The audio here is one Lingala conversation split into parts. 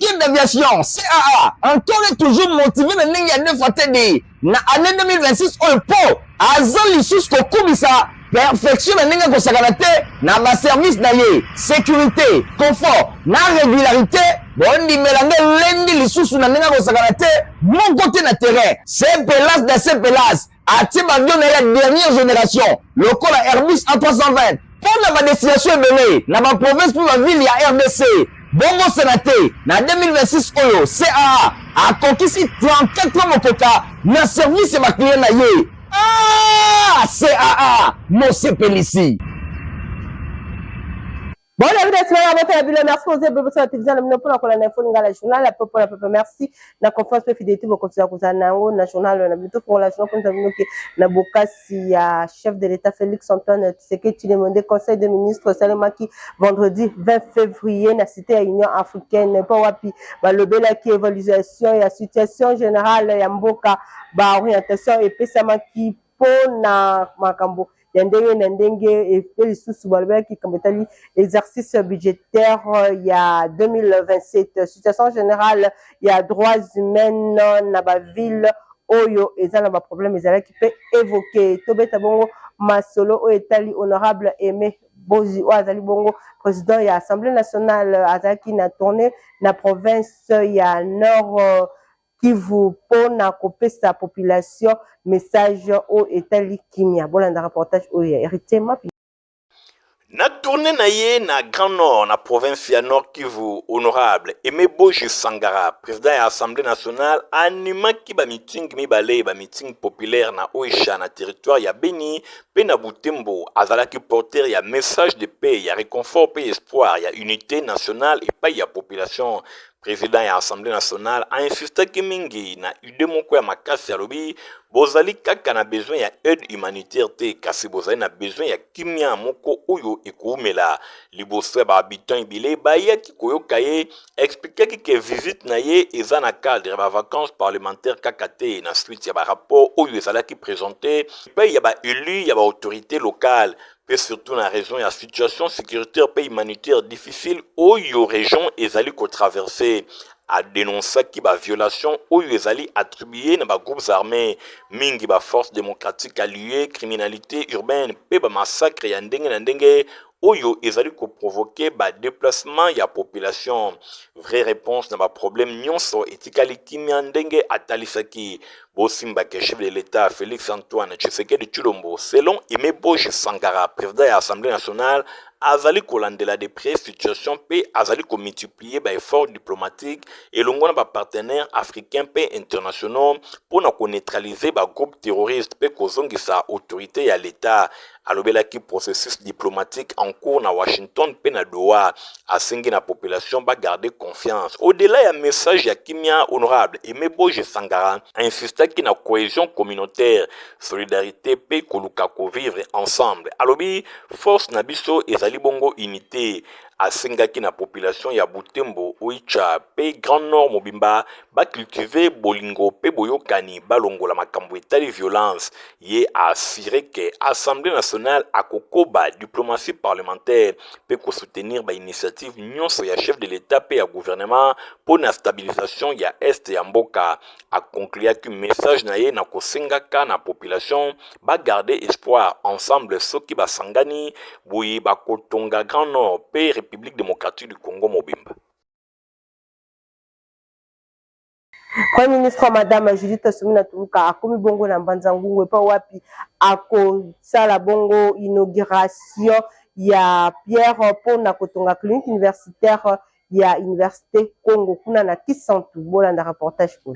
Sécurité d'aviation, CAA, encore et toujours motivé, mais il y a 2 fois TD. Na année 2026, on peut, Azon Lissus Kokubisa, perfection, mais il y a un service d'ailleurs, sécurité, confort, na régularité, bon, dit mélanger lundi Lissus, na mon côté na terrain, c'est Pelas de ces Pelas, à Tibabion, la dernière génération, le col à Airbus A320, pour la destination est dans ma province, pour la ville, il y a RDC. Bongo Sénaté, na 2026 Oyo, CAA, a conquis 34 ans motoka, na service ma client na ye. Ah, CAA, mon CPLC. Bon, la vidéo est merci pour vous la télévision, la journal, la peuple, merci. La confiance de fidélité, vous continuez à vous national, la bientôt pour la journal, comme vous que na Bokassi, chef de l'État Félix Antoine Tshisekedi, demandé conseil de ministre Salemaki vendredi 20 février, na cité à Union africaine, pas wapi, le bel qui évaluation et la situation générale, ya mboka, orientation et pesamaki pour na makambo. Yandenge et sous qui comme exercice budgétaire il y a 2027 situation générale il y a droits humains na ba ville oyo et ça na ba problème ezala qui peut évoquer tobeta bongo masolo o etali honorable Aimé Bozi Azali bongo président ya Assemblée nationale azaki na tournée na province ya nord Kivu pona kopesa population message au etali kimia bolanda reportage au héritier mapi na tournée na ye na Grand Nord na province ya Nord Kivu honorable Aimé Boji Sangara président ya Assemblée nationale animaki ba meeting mibale ba meeting populaire na Oisha na territoire ya Beni pe na Butembo azalaki porteur ya message de paix ya réconfort pe espoir ya unité nationale et pa ya population. Président ya Assemblée nationale a insisté que mingi na ude moko ya makasi ya lobi bozali kaka na besoin ya aide humanitaire te kasi bozali na besoin ya kimia moko oyo ekoumela liboso ya bahabitant ebele bayaki koyoka ye expliquaki ke visite na ye eza na cadre ya bavacances parlementaires kaka te na suite ya barapport oyo ezalaki présenté pe ya baélu ya baautorité locale pe surtout na raison ya situation sécuritaire pe humanitaire difficile oyo région ezali kotraverser a dénoncé qui ba violation oyo ezali attribué na ba groupes armés mingi ba force démocratique alliée criminalité urbaine pe ba massacre ya ndenge na ndenge oyo ezali ko provoquer ba déplacement ya population. Vraie réponse na ba problème nyonso etikali kimia ndenge atalisaki bosimba ke chef de l'État Félix Antoine Tshisekedi Tshilombo selon Aimé Boji Sangara président de l'Assemblée nationale azali kolandela de près situation pe azali ko multiplier ba efforts diplomatiques et longo na ba partenaires africains pe internationaux pour na ko neutraliser ba groupe terroriste pe kozongisa autorité ya l'État alobelaki processus diplomatique en cours na Washington pe na Doha asengi na population ba garder confiance au-delà ya message ya kimia honorable Aimé Boji Sangara insistaki na cohésion communautaire solidarité pe koluka ko vivre ensemble alobi force na biso ezali bongo unité asengaki na population ya Butembo Oicha pe Grand Nord Mobimba ba cultiver bolingo pe boyokani balongola makambo etali violence ye a assuré que Assemblée nationale a kokoba diplomatie parlementaire pe ko soutenir ba initiative nyonso ya chef de l'État pe ya gouvernement pour la stabilisation ya est ya mboka a conclure que message na ye na kosengaka na population ba garder espoir ensemble soki ba sangani boyi ba kotonga Grand Nord pe République démocratique du Congo Mobimba. Premier ministre Madame Judith Suminwa Tuluka akomi bongo na Mbanza-Ngungu pa wapi ako sala bongo inauguration ya Pierre pour na kotonga clinique universitaire ya Université Congo kuna na Kisantu bolanda reportage pour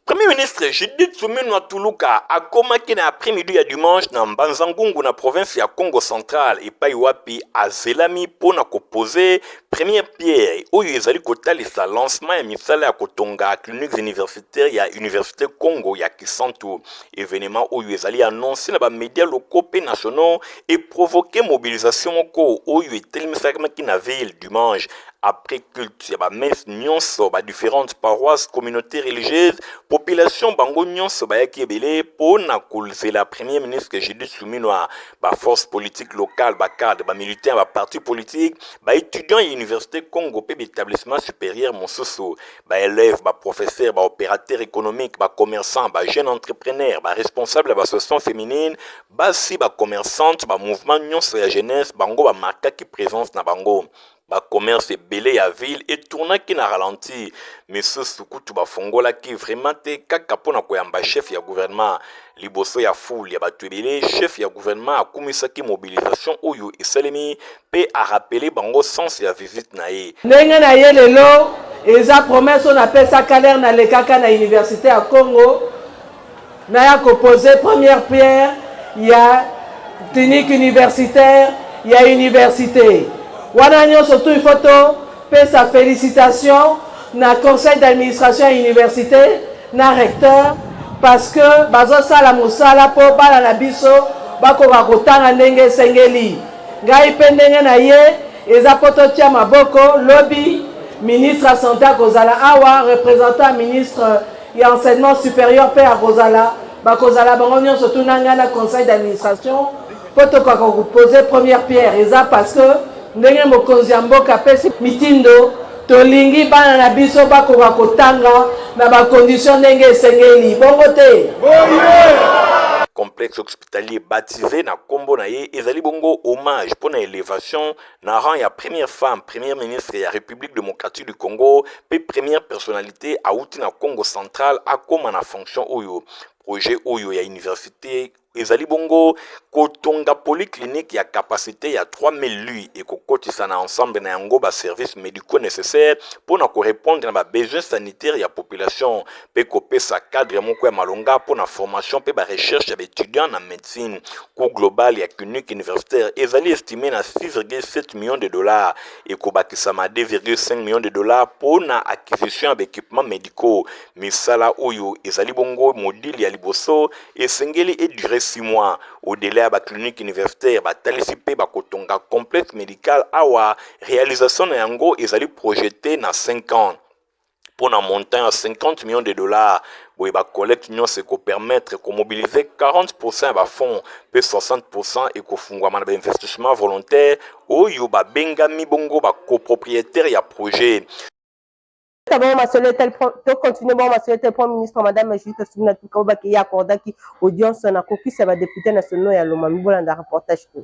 Premier ministre Judith Suminwa Tuluka a komaki na après-midi ya dimanche na Mbanza-Ngungu na province ya Congo central et pa wapi azelami pona ko poser première pierre oyo ezali kotalisa lancement ya misala ya kotonga clinique universitaire ya Université Congo ya Kisantu événement oyo ezali annoncé na ba médias locaux pe nationaux et provoqué mobilisation moko oyo etelimisaki na ville dimanche après culte ya ba messe nyonso ba différentes paroisses communautés religieuses population délégation bango nyonso bayaki ebele pona kolzela premier ministre Judith Suminwa ba force politique locale ba cadre ba militaire ba parti politique ba étudiant à université Congo pe établissement supérieur mosusu ba élève ba professeur ba opérateur économique ba commerçant ba jeune entrepreneur ba responsable ba association féminine ba si ba commerçante ba mouvement nyonso ya jeunesse bango ba marquaki présence na bango ba commerce belé ya ville et tourna qui na ralenti mais ce sukutu ba fongola qui vraiment te kaka pona koyamba chef ya gouvernement liboso ya foule ya batu ebele chef ya gouvernement akumisaki mobilisation oyo esalemi pe a rappelé bango sens ya visite na ye ndenge na ye lelo eza promesse on appelle ça Kaler na lekaka na université à Congo na ya poser première pierre ya clinique universitaire ya université wana nyonso surtout il faut to pe sa félicitation na conseil d'administration à université na recteur parce que bazo sala musala po bala na biso bakoka kotanga ndenge sengeli ngai pe ndenge na ye eza poto tia maboko lobby ministre à santé kozala awa représentant ministre ya enseignement supérieur pe a kozala bakozala bango nyonso surtout nanga na conseil d'administration poto ko poser première pierre eza parce que ndenge mokonzi ya mboka pesi mitindo tolingi bana na biso bakoka kotanga na bacondition ndenge esengeli bongo te complexe hospitalier baptisé na kombo na ye ezali bongo hommage pour na élévation na rang ya première femme première ministre ya République démocratique du Congo pe première personnalité auti na Congo central akoma na fonction oyo projet oyo ya université ezali bongo kotonga polyclinique ya capacité ya 3000 lits et kokotisa na ensemble na yango ba services médicaux nécessaires pour na répondre na ba besoins sanitaires ya population pe kopesa cadre moko ya malonga pour na formation pe ba recherche ya étudiants na médecine coût global ya clinique universitaire ezali estimé na 6,7 millions de dollars et kobakisa ma 2,5 millions de dollars pour na acquisition d'équipements médicaux misala oyo ezali bongo module ya liboso esengeli et durée 6 mois au-delà de la clinique universitaire batalisipe bakotonga complexe médical awa réalisation na yango ezali projeté na 5 ans pour un montant à 50 millions de dollars oui ba collecte nyonso ko permettre ko mobiliser 40% ba fonds pe 60% et ko fungwa na investissement volontaire oyo ba bengami bongo ba copropriétaire ya projet. Bon, ma soeur, to continuer bon ma soeur, Premier ministre madame Judith Suminwa Tukaoba qui a accordé qui audience na caucus ya ba député nationaux ya Lomami bolanda reportage ko.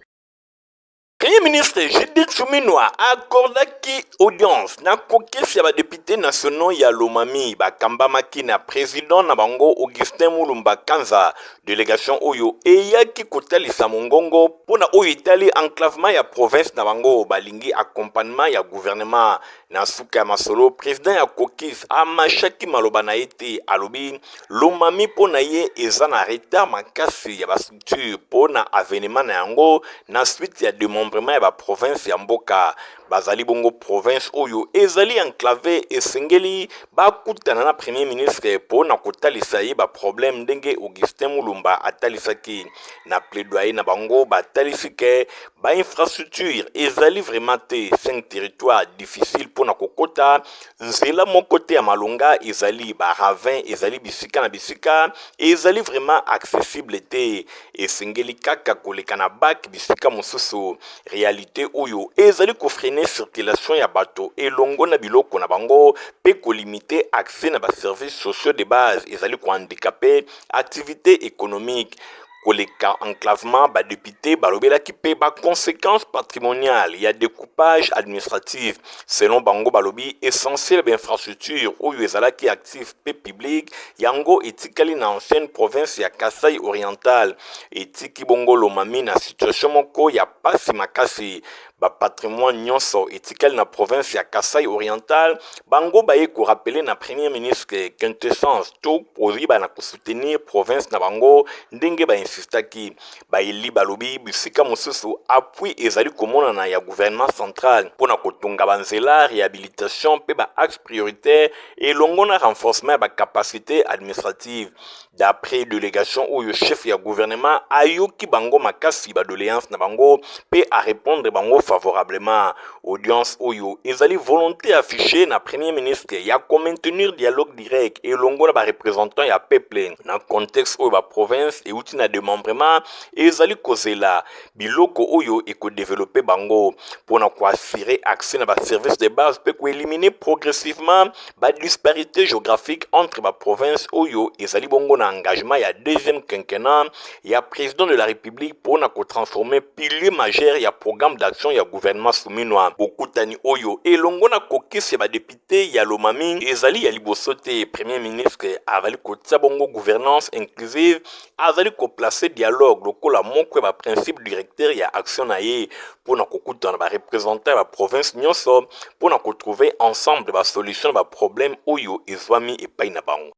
Premier ministre Judith Suminwa accordaki audience na caucus ya ba député nationaux ya Lomami bakambamaki na président na bango Augustin Mulumba Kanza délégation oyo eyaki kotalisa mongongo pona oyo itali enclavement ya province na bango balingi accompagnement ya gouvernement na suka masolo président ya caucus amashaki maloba na ete alobi Lomami pona ye eza na retard makasi ya ba structure pona avènement na yango na suite ya démembrement ya ba province ya mboka bazali bongo province oyo ezali enclavé esengeli bakutana na premier ministre pona kotalisa ye ba problème ndenge Augustin Mulumba atalisaki na plaidoyer na bango batalisike ba infrastructure ezali vraiment te 5 territoires difficiles pona kokota nzela moko te ya malonga ezali ba ravin ezali bisika na bisika ezali vraiment accessible te esengeli kaka koleka na bak bisika mosusu réalité oyo ezali kofreiner circulation ya bato elongo na biloko na bango pe ko limiter accès na ba services sociaux de base ezali ko handicaper activité économique koleka enclavement ba député balobela ki pe ba conséquences patrimoniales il y a découpage administratif selon bango balobi essentiel ba infrastructure oyo ezalaki actif pe public yango etikali na ancienne province ya Kasai oriental etiki bongo Lomami na situation moko ya pasi makasi ba patrimoine nyonso etikali na province ya Kasai oriental bango baye ko rappeler na premier ministre quintessence to poziba na soutenir province na bango ndenge ba insistaki ba eli balobi bisika mosusu appui ezali komona na ya gouvernement central pona kotonga banzela réhabilitation pe ba axe prioritaire et longona renforcement ba capacité administrative d'après délégation ou le chef ya gouvernement ayoki bango makasi ba doléance na bango pe à répondre bango favorablement. Audience oyo ezali volonté affichée na premier ministre ya ko maintenir dialogue direct et longo na ba représentant ya peuple na contexte oyo ba province et outil na démembrement ezali kozela biloko oyo et ko développer bango pour na ko assurer accès na ba services de base pe ko éliminer progressivement ba disparité géographique entre ba province oyo ezali bongo na engagement ya deuxième quinquennat ya président de la République pour na ko transformer pilier majeur ya programme d'action ya gouvernement souminwa bokutani oyo elongo na kokisi ya ba député ya Lomami ezali ya liboso te premier ministre avali kotia bongo gouvernance inclusive azali ko placer dialogue lokola moko ya ba principe directeur ya action na ye pour na kokutana ba représentant ya ba province nyonso pour na ko trouver ensemble ba solution ba problème oyo ezwami epai na bango.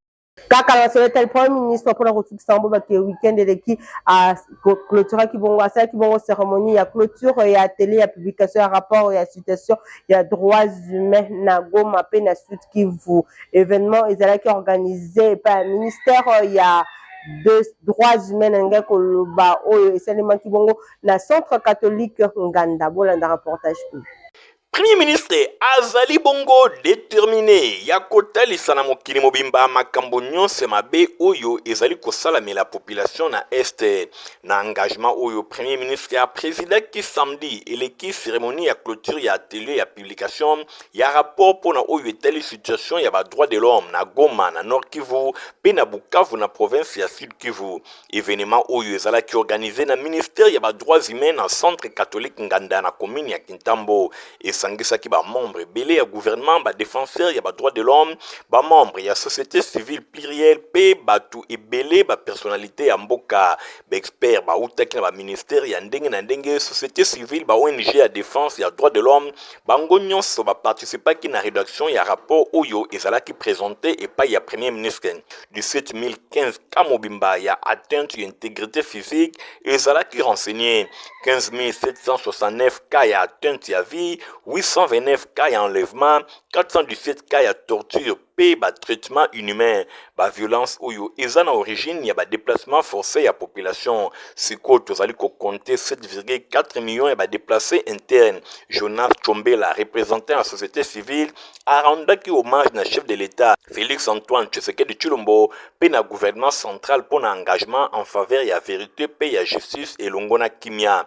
Kaka lancé le premier ministre pour la restitution de week-end qui a clôturé qui bon ça qui bon cérémonie ya clôture ya télé ya publication ya rapport ya citation ya droits humains na Goma pe na suite qui vous événement ezala qui organisé par le ministère ya de droits humains nga koloba oyo esalement qui bongo na centre catholique Nganda bolanda reportage. Premier ministre azali bongo déterminé ya kotalisa na mokili mobimba makambo nyonso mabe oyo ezali kosalamela population na este na engagement oyo premier ministre ya président ki samedi eleki cérémonie ya clôture ya atelier ya publication ya rapport pona oyo etali situation ya ba droit de l'homme na Goma na Nord Kivu pe na Bukavu na province ya Sud Kivu événement oyo ezalaki organisé na ministère ya ba droits humains na centre catholique Nganda na commune ya Kintambo sangisaki ba membre belé ya gouvernement ba défenseur ya ba droits de l'homme ba membre ya société civile plurielle pe batu ebelé ba personnalité ya mboka ba expert ba utaki na ba ministère ya ndenge na ndenge société civile ba ONG ya défense ya droits de l'homme bango nyonso ba participaki na rédaction ya rapport oyo ezalaki présenté et pa ya premier ministre 17015 kamobimba ya atteinte ya intégrité physique ezalaki renseigné 15769 cas ya atteinte ya vie 829 cas d'enlèvement, 417 cas de torture, ba traitement inhumain, ba violence oyo ezana origine ya ba déplacement forcé ya population. Siko tozali ko compter 7,4 millions ya ba déplacés internes. Jonas Chombela, représentant la société civile, a rendu hommage na chef de l'État Félix Antoine Tshisekedi Tshilombo pe na gouvernement central pour un engagement en faveur ya vérité pe ya justice et longona kimia.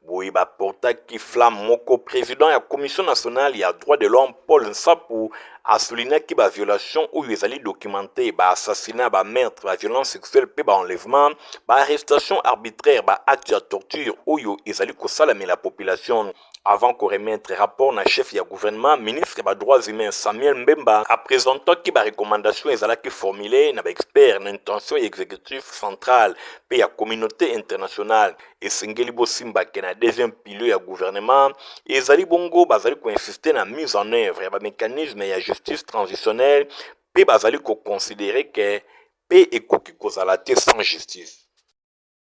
Boiba porta qui flamme moko président ya commission nationale ya droit de l'homme Paul Nsapou a souligné que ba violation ou ezali documenté ba assassinat ba meurtre ba violence sexuelle pe ba enlèvement ba arrestation arbitraire ba acte de torture ou ezali ko salame la population avant qu'on remette rapport na chef ya gouvernement ministre ba droits humains Samuel Mbemba a présenté que ba recommandation ezala ki formulé na ba expert na intention exécutif central pe ya communauté internationale et sengeli bosimba ke na deuxième pilier ya gouvernement ezali bongo bazali ko insister na mise en œuvre ya ba mécanisme ya justice transitionnelle pe bazali ko considérer que pe ekoki kozala te sans justice.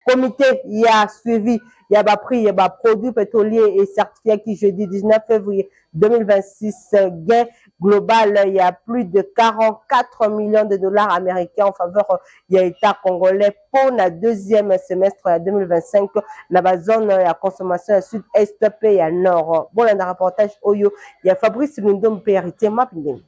Comité y a suivi, il y a prix, il y a produits pétroliers et certifiés qui jeudi 19 février 2026 gain global, il y a plus de 44 millions de dollars américains en faveur de l'État congolais pour le deuxième semestre 2025 dans la zone de consommation sud-est et à nord. Bon, dans le reportage Oyo, il y a Fabrice Lundom Périté Mapindem.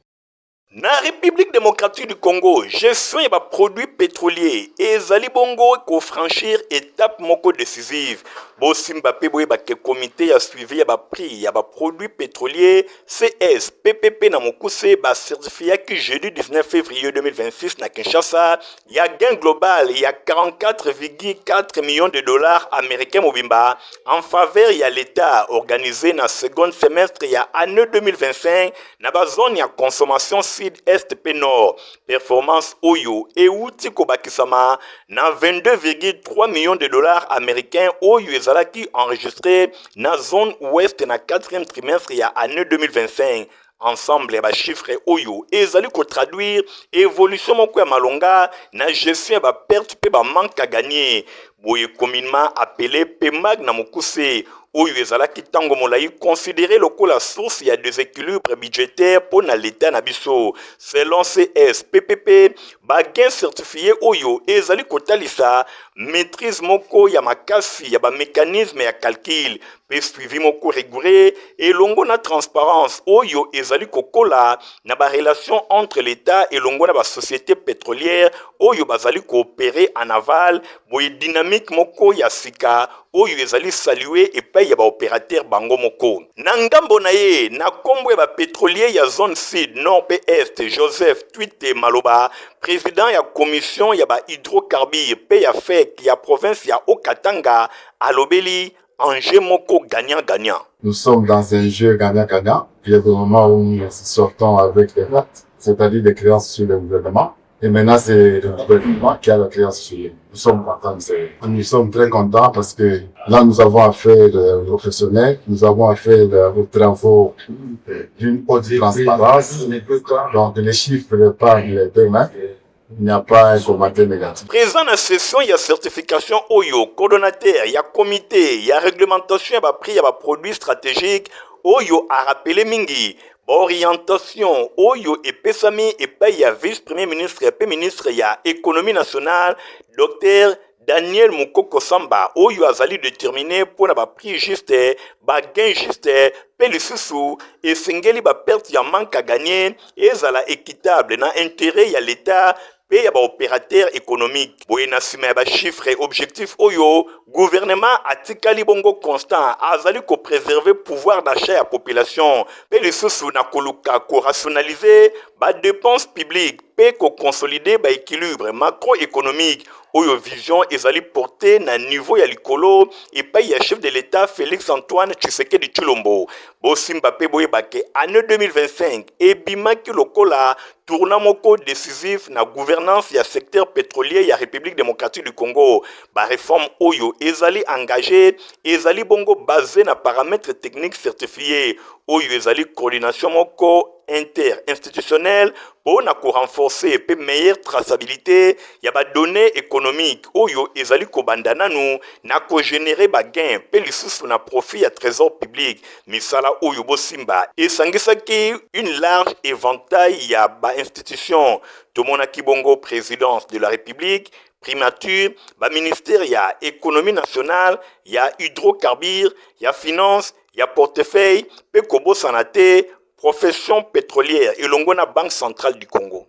Na République démocratique du Congo, gestion ya ba produits pétroliers et zali bongo ko franchir étape moko décisive. Bo simba pe boye ba ke comité ya suivi ya ba prix ya ba produits pétroliers CS PPP na mokuse ba certifié ki jeudi 19 février 2026 na Kinshasa ya gain global ya 44,4 millions de dollars américains mobimba en faveur ya l'état organisé na second semestre ya année 2025 na ba zone ya consommation Sud-Est pe Nord. Performance Oyo et outi kobakisama na 22,3 millions de dollars américains Oyo ezalaki enregistré na zone ouest na 4e trimestre ya année 2025. Ensemble ya ba chiffre Oyo ezali ko traduire évolution moko ya malonga na gestion ya ba perte pe ba manque à gagner. Boye communément appelé PMAG na mokuse Oyo ezalaki tango molai considéré lokola source ya déséquilibre budgétaire pour na l'état na biso. Selon CS PPP, ba gain certifié Oyo ezali kotalisa maîtrise moko ya makasi ya ba mécanisme ya calcul pe suivi moko rigoureux et longo na transparence oyo ezali kokola na ba relation entre l'État et longo na ba société pétrolière oyo bazali coopérer en aval boye dynamique moko ya sika oyo ezali saluer epai ya ba opérateur bango moko na ngambo na ye na kombo ya ba pétrolier ya zone sud nord pe est Joseph Twite Maloba président ya commission ya ba hydrocarbures pe ya FEC ya province ya Okatanga alobeli enjeu moko gagnant-gagnant. Nous sommes dans un jeu gagnant-gagnant. Il y a des moments où nous sortons avec les pertes, c'est-à-dire des créances sur le gouvernement. Et maintenant, c'est le gouvernement qui a la créance sur nous. Nous sommes contents. Nous sommes très contents parce que là, nous avons affaire aux professionnels, nous avons affaire aux travaux d'une haute transparence. Donc, les chiffres parlent d'eux-mêmes. Il n'y a pas un commentaire négatif. Présent à la session, il y a certification OYO, coordonnateur, il y a comité, il y a réglementation, il y a prix, il y a produits stratégiques. OYO a rappelé Mingi. Orientation, OYO et Pesami et pas il y a vice-premier ministre et ministre, il y a économie nationale, docteur Daniel Mukoko Samba, Oyo azali déterminé pour na ba prix juste, ba gain juste, pe le sous et sengeli ba perte ya manque à gagner, et zala équitable na intérêt ya l'État. Pe ya ba opérateur économique boye na sima ya ba chiffre objectif oyo gouvernement atikali bongo constant azali ko préserver pouvoir d'achat ya population pe le sous na koluka ko rationaliser ba dépenses publiques pe ko consolider ba équilibre macroéconomique oyo vision ezali porté na niveau ya likolo et pa ya chef de l'État Félix Antoine Tshisekedi Tshilombo bosimba pe boye bake année 2025 et bimaki lokola tournant moko décisif na gouvernance ya secteur pétrolier ya République démocratique du Congo ba réforme oyo ezali engagé ezali bongo basé na paramètres techniques certifiés oyo ezali coordination moko interinstitutionnelle pour na ko renforcer et meilleure traçabilité ya ba données économiques oyo ezali ko bandana nou na ko générer ba gain pe lisusu na profit ya trésor public misala oyo bosimba esangisaki une large éventail ya ba institution tomona kibongo présidence de la République primature ba ministère ya économie nationale ya hydrocarbures ya finance ya portefeuille pe kobo sanate profession pétrolière et l'ongona Banque centrale du Congo.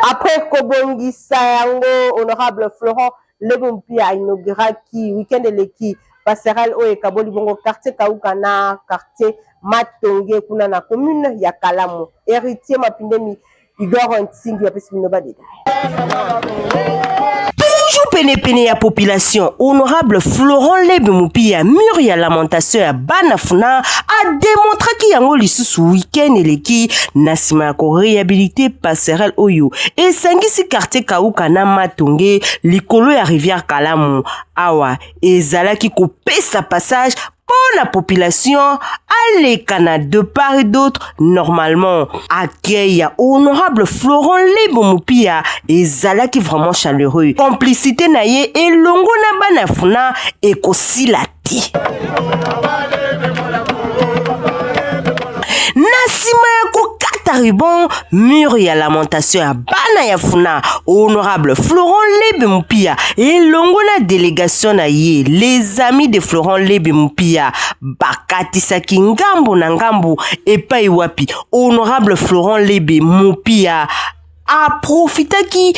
Après Kobongisa yango honorable Florent Lebompi a inauguré qui week-end leki passerelle o ekaboli bongo quartier Kaukana quartier Matonge kuna na commune ya Kalamu héritier mapindemi Igor Ntingi ya pesi minoba deda. Toujours pene ya population, honorable Florent Lebompi mur ya lamentation ya Banafuna a démontré ki yango lisusu week-end eleki na sima ya ko réhabiliter passerelle oyo et sangisi quartier Kaukana Matonge likolo ya rivière Kalamu awa ezalaki ko pesa passage pour la population, allez Canada de part et d'autre, normalement, accueil honorable Florent Lebompi et Zalaki vraiment chaleureux. Complicité naye et longo na banafuna et kosilati. Nasima yako kataribon mur ya lamentation ya bana ya funa honorable Florent Lebompi et longo na délégation na ye les amis de Florent Lebompi bakatisaki ngambo na ngambo epai wapi honorable Florent Lebompi a profitaki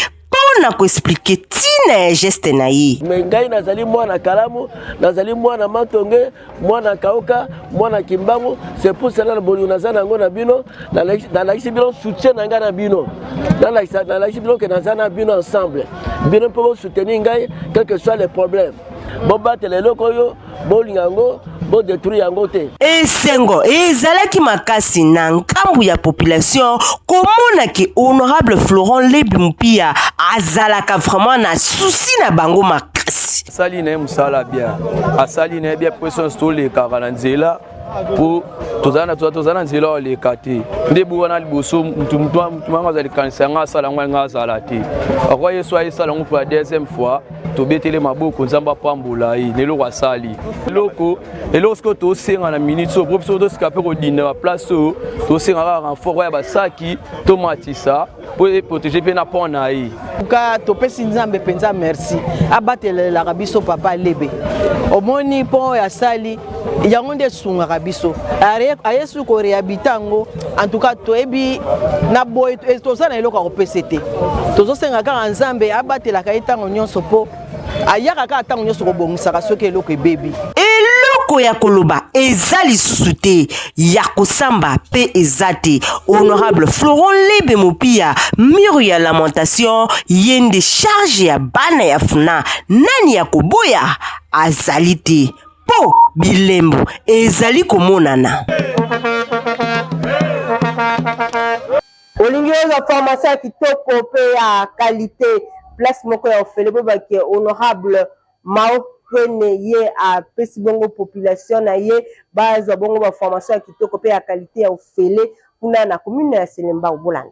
na ko expliquer tina geste na ye mengai nazali mwana Kalamu nazali mwana Matonge mwana Kauka mwana Kimbangu c'est pour cela boli nazana ngo na bino na la bino soutien na ngana bino dans la bino que nazana bino ensemble bino pour soutenir ngai quel que soit les problèmes bo batele lokoyo bolingango bo détruire yango te esengo ezalaki makasi na nkambu ya population komona ki honorable Florent Lebompi azalaka vraiment na souci na bango makasi asali na musala bien asali na bien pression stole ka nzela pour tozana nzela oleka te nde bwana liboso mutu manga azali kanisa nga asala ngo nga azala te akoya yesu ayesala ngo pour la deuxième fois tobetele maboko nzambe apambola ye neloko asali eloko siko tosenga na minute so po biso tosika mpe kodinda baplace oyo tosengaka renfort ya basaki tomatisa po eprotege mpe na pont na ye ka topesi nzambe mpenza merci abatelelaka biso papa alebe omoni mpo ya sali yango nde esungaka biso ayesu korehabite yango antuka toyebi na boye toza na eloko ya kopesa te tozosenga kaka nzambe abatelaka ye ntango nyonso mpo ayaka kaka ntango nyonso kobongisaka soki eloko ebebi eloko ya koloba eza lisusu te ya kosamba mpe eza te. Honorable Florent Lebe Mopia mur ya lamentation ye nde charge ya bana ya funa nani ya koboya azali te po bilembo ezali komonana. olingi oza formation ya kitoko mpe ya qualité place moko ya ofele bo bake honorable Mao Twene ye apesi bongo population na ye bazwa bongo ba formation ya kitoko mpe ya qualité ya ofele kuna na commune ya Selemba Obolanda.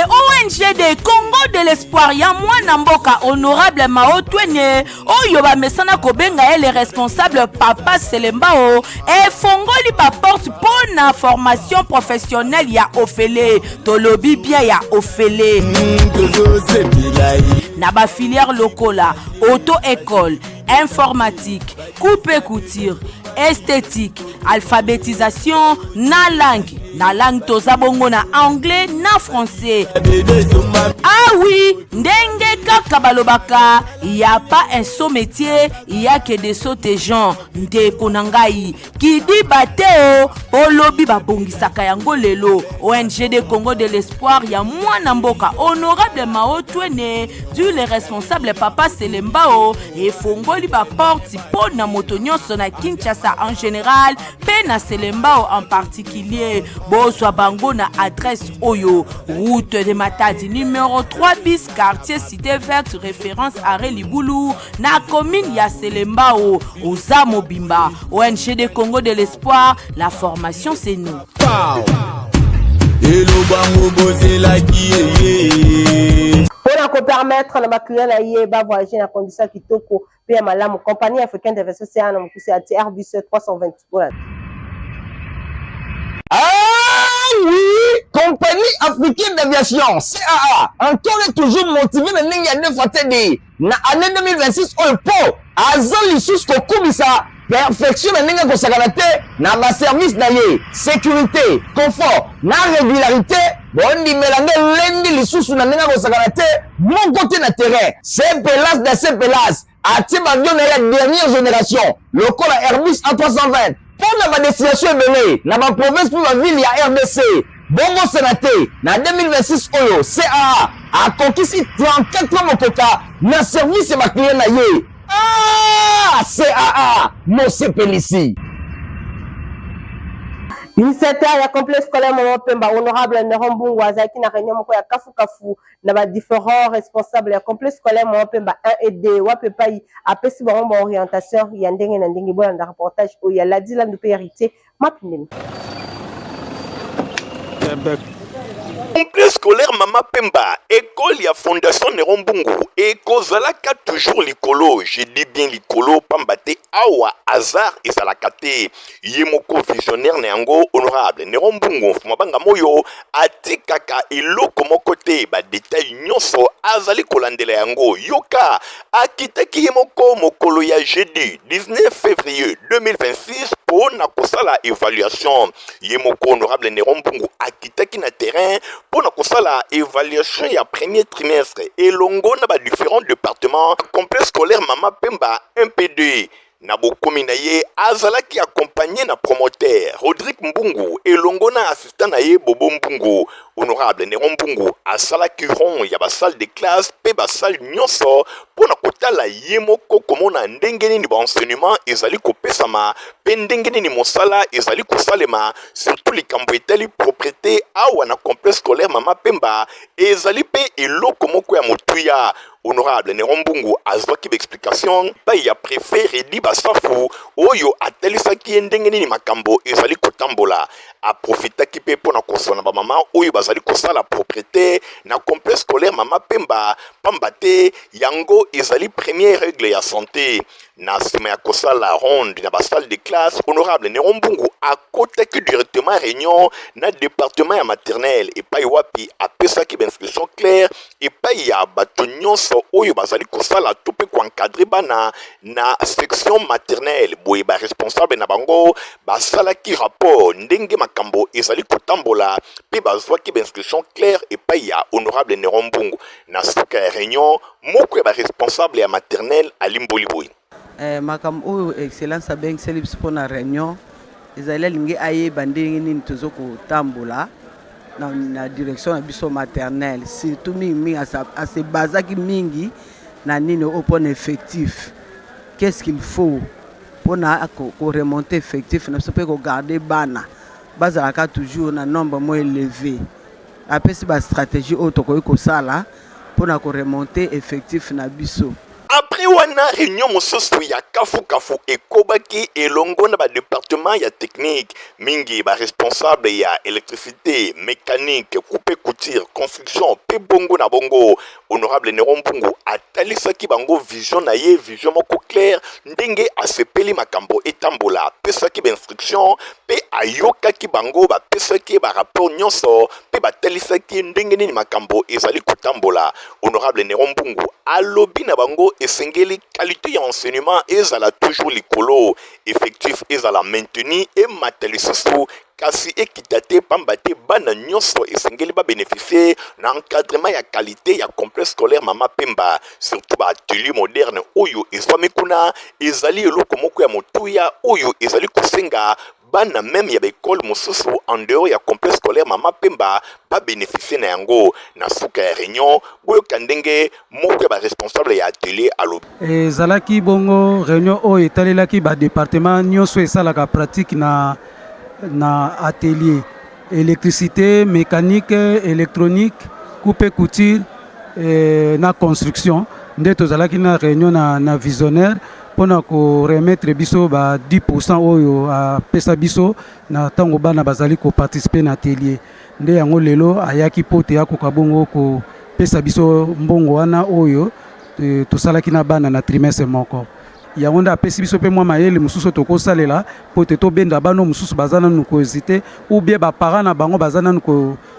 ONG de Congo de l'espoir ya mwana mboka honorable Mao Twene oyo bamesana kobenga ele responsable papa Selembao e fongoli ba porte pour na formation professionnelle ya ofele tolobi bien ya ofele na ba filière lokola auto école informatique coupe couture esthétique alphabétisation na langue toza bongo na anglais na français. Ah oui, ndenge kaka balobaka, y a pas un saut métier, y a que des sauts gens. Nde konangai qui dit bateo olobi babongisaka yango lelo. ONG de Congo de l'espoir ya mwana mboka honorable Mao Twene du le responsable papa Selembao et fongoli ba porte po na moto nyonso na Kinshasa en général pe na Selembao en particulier. Bozwa bango na adresse oyo route de Matadi numéro 3 bis quartier cité verte référence à Reliboulou na commune ya Selembao oza mobimba. ONG de Congo de l'espoir, la formation c'est nous. Pour permettre na bakliya na ye ba voyager na condition kitoko pe ya malamu compagnie africaine d'investissement na mkusi ati Airbus 320. Voilà. Ah oui, compagnie africaine d'aviation, CAA, encore et toujours motivé na ndenge ya defatedi na année 2026 opo azali sous kokubisa perfection na ndenge kosakana te na ba service na ye sécurité confort na régularité bondi melange lendi lisusu na ndenge kosakana te mon côté na terrain c'est pelas de ces pelas ati bavion na la dernière génération lokola Airbus A320 pour la destination ebele na ba province pour la ville ya RDC bongo sénaté na 2026 oyo CAA a conquis 34 mokoka na service ba client na ye. Ah, CAA Mose Pelisi. Initiateur ya complexe scolaire Maman Pemba honorable Nerombungu azaki na réunion moko ya kafu na ba différents responsables ya complexe scolaire Maman Pemba 1 et 2 wapepai apesi bango ba orientation ya ndenge na ndenge bona na reportage o ya Ladila Ndupe héritier mapindemi. Complexe scolaire Mama Pemba, école ya fondation Nerombungu, ekozalaka toujours likolo, je dis bien likolo, pambate awa hasard ezalakate, yemoko visionnaire neango honorable Nerombungu, mabanga moyo atikaka iloko moko te ba détail nyonso azali kolandela yango yoka akitaki yemoko mokolo ya jeudi 19 février 2026 pour na kosala évaluation yemoko honorable Nerombungu akitaki na terrain pour na kosala évaluation ya premier trimestre elongo na ba différents départements complexe scolaire Mama Pemba 1P2 na bokomi na ye azalaki accompagné na promoteur Rodrigue Mbungu elongo na assistant na ye Bobo Mbungu honorable Nerombungu asalaki rond ya basale de classe pe basale nyonso pona kotala ye moko komona ndenge nini baenseignement ezali kopesama pe ndenge nini mosala ezali kosalema surtout likambo etali propriété awa na complexe scolaire Mama Pemba ezali pe eloko moko ya motuya. Honorable Nerombungu azwaki explication pa ya préfet Redi Basafu oyo atelisaki ndenge nini makambo ezali kotambola aprofitaki pe pona kosona ba mama oyo bazali kosala propriété na complexe scolaire Mama Pemba pambate yango ezali première règle ya santé na sima ya kosala ronde na basale de classe. Honorable Nerombungu akotaki directement réunion na département ya maternelle et pa wapi apesaki inscription claire et pa ya bato nyonso oyo bazali kosala to pe ko encadrer bana na section maternelle boye ba responsable na bango basalaki rapport ndenge makambo ezali kotambola pe bazwaki inscription claire et pa ya honorable Nerombungu na suka ya réunion moko ya ba responsable ya maternelle alimboli boye. Makambo oyo excellence abengiseli biso mpona réunion ezali alingi ayeba ndenge nini tozo kotambola na direction na biso maternelle surtout mingi asebazaki mingi na nini opona effectif. Qu'est-ce qu'il faut mpona koremonter effectif na biso mpe kogarde bana bazalaka toujours na nombre mo élevé apesi bastratégie oyo tokoki kosala mpona koremonter effectif na biso. Après wana réunion mosusu ya kafu ekobaki elongo na ba département ya technique mingi ba responsable ya électricité, mécanique, coupe couture, construction pe bongo na bongo. Honorable Nerombungu atalisaki bango vision na ye vision moko claire ndenge asepeli makambo etambola pesaki ba instruction pe ayokaki bango ba pesaki ba rapport nyonso pe batalisaki ndenge nini makambo ezali kotambola. Honorable Nerombungu alobi na bango esengeli qualité ya enseignement ezala toujours likolo effectif ezala maintenu et matelisusu kasi ekitate pambate bana nyonso esengeli ba bénéficier na encadrement ya qualité ya complexe scolaire Mama Pemba surtout ba atelier moderne oyo ezwami kuna ezali eloko moko ya motuya oyo ezali kosenga bana même ya école mosusu en dehors ya complexe scolaire Mama Pemba ba bénéficier na yango na suka ya réunion boyo kandenge moko ya ba responsable ya atelier alo ezalaki bongo réunion oyo etalelaki ba département nyonso esalaka pratique na atelier électricité, mécanique, électronique, coupe couture na construction. Nde tozalaki na réunion na visionnaire pona ko remettre biso ba 10% oyo a pesa biso na tango bana bazali ko participer na atelier. Nde yango lelo ayaki pote ya ko kabongo ko pesa biso mbongo wana oyo tosalaki na bana na trimestre moko. yango nda apesi biso pe mwa mayele mususu tokosalela po te tobenda bano mususu bazana nu kohésiter ou bien baparents na bango bazana nu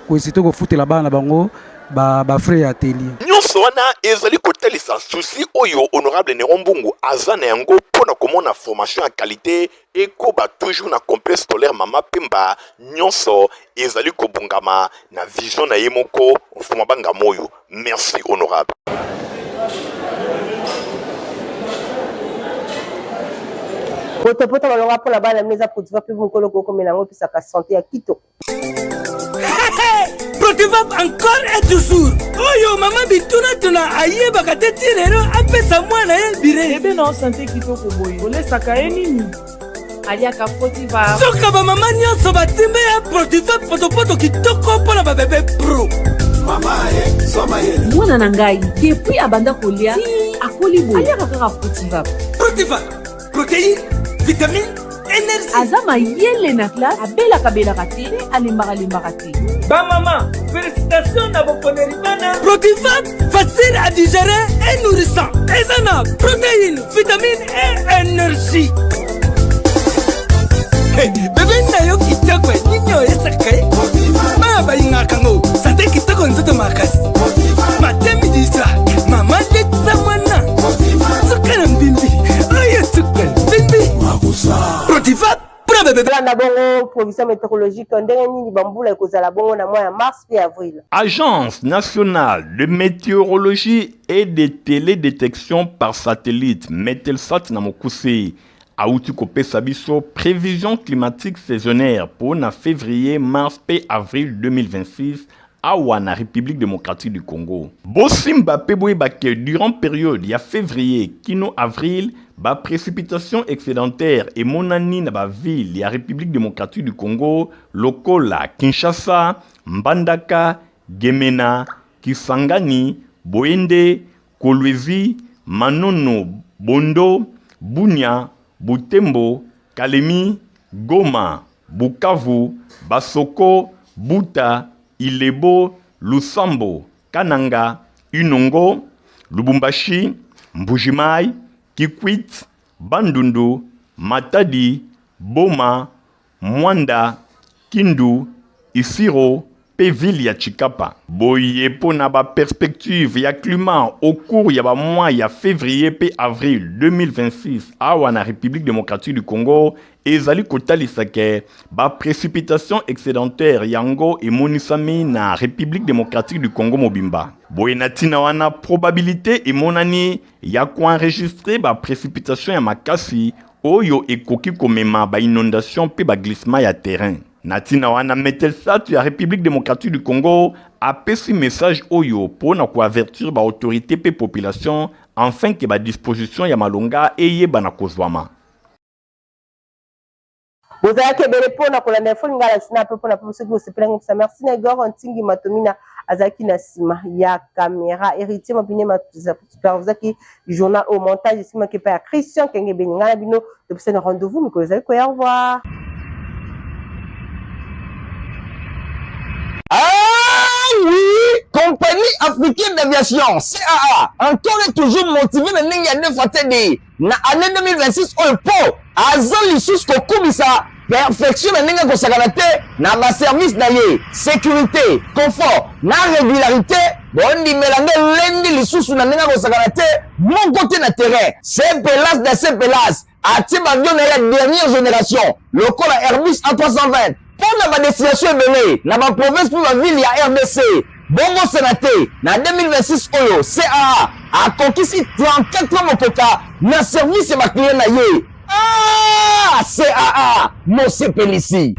kohésiter kofutela bana na bango ba frère atelier nyonso wana ezali kotelisa souci oyo honorable Nerombungu azana yango pona komona formation ya qualité ekoba toujours na complexe scolaire Mama Pemba nyonso ezali kobungama na vision na ye moko ofuma banga moyo. Merci honorable. Poto balonga pona bana meza potiva pe mukolo koko menango pisaka santé ya kito. Protivap encore et toujours. Oyo mama bituna tuna aye bakate tirero apesa mwana ye bire. Ebe na santé kitoko boye. Olesaka ye nini? Aliaka Protivap. Soka ba mama nyonso batimbe ya Protivap poto kitoko pona ba bébé pro. Mama ye, soma ye. Mwana na ngai depuis abanda kolia akoli boye. Aliaka kaka Protivap. Protivap. Protéine, vitamine, énergie. Azama yele na classe abelaka te alimbaka te. Ba maman, félicitations à vos bana. Protivap, facile à digérer et nourrissant. Ezana, protéines, vitamines et énergie. Hey, bébé na yo kitoko ninyo esakai. Baba ingakango, santé kitoko nzoto makasi. Matemi disa, mama letsa mwana. Sukana mbimbi, oyo sukana mbimbi. Protivap. Na bongo provision météorologique ndenge nini bambula ekozala bongo na mois ya mars et avril. Agence nationale de météorologie et de télédétection par satellite Metelsat na Mokuse auti kopesa biso prévision climatique saisonnière pour na février, mars et avril 2026 awa na République démocratique du Congo. Bosimba peboye bake durant période ya février kino avril ba précipitation excédentaire et monani na ba ville ya République démocratique du Congo lokola Kinshasa, Mbandaka, Gemena, Kisangani, Boende, Kolwezi, Manono, Bondo, Bunia, Butembo, Kalemi, Goma, Bukavu, Basoko, Buta, Ilebo, Lusambo, Kananga, Unongo, Lubumbashi, Mbujimai, Kikwit, Bandundu, Matadi, Boma, Mwanda, Kindu, Isiro, Péville ya Chikapa. Boye pona ba perspective ya climat au cours ya ba mois ya février pe avril 2026 awa na République démocratique du Congo ezali kotalisake ba précipitation excédentaire yango et monisami na République démocratique du Congo mobimba. Boye natina wana probabilité et monani ya ko enregistrer ba précipitation ya makasi oyo ekoki komema ba inondation pe ba glissement ya terrain. Natina wana Metelsat ya République démocratique du Congo a pesi message oyo pour na ko avertir ba autorité pe population afin que ba disposition ya malonga eye bana kozwama. Vous avez que belle pour na kolanda fo ngala china pe pour na pe ceux qui plaignent ça merci na gor ntingi matomina azaki na sima ya caméra héritier mabine matuza supervisaki journal au montage sima ke pa Christian Kenge Beningana bino de ce rendez-vous mais que vous allez quoi au revoir. Ah oui, compagnie africaine d'aviation, CAA, encore et toujours motivé na ninga de fatedi. Na année 2026 on po, azon lisus ko kumisa, perfection na ninga ko sakanate, na ba service na ye, sécurité, confort, na régularité, bondi melange lendi lisus na ninga ko sakanate, mon côté na terrain, c'est pelas de ces pelas, ati ba avion na la dernière génération, le col Airbus A320. Pour la destination belé, na ba province pour la ville ya RDC. Bongo Sénaté, na 2026 oyo, CAA a conquis 34 motoka na service ma client na ye. Ah, CAA, mo se pelisi.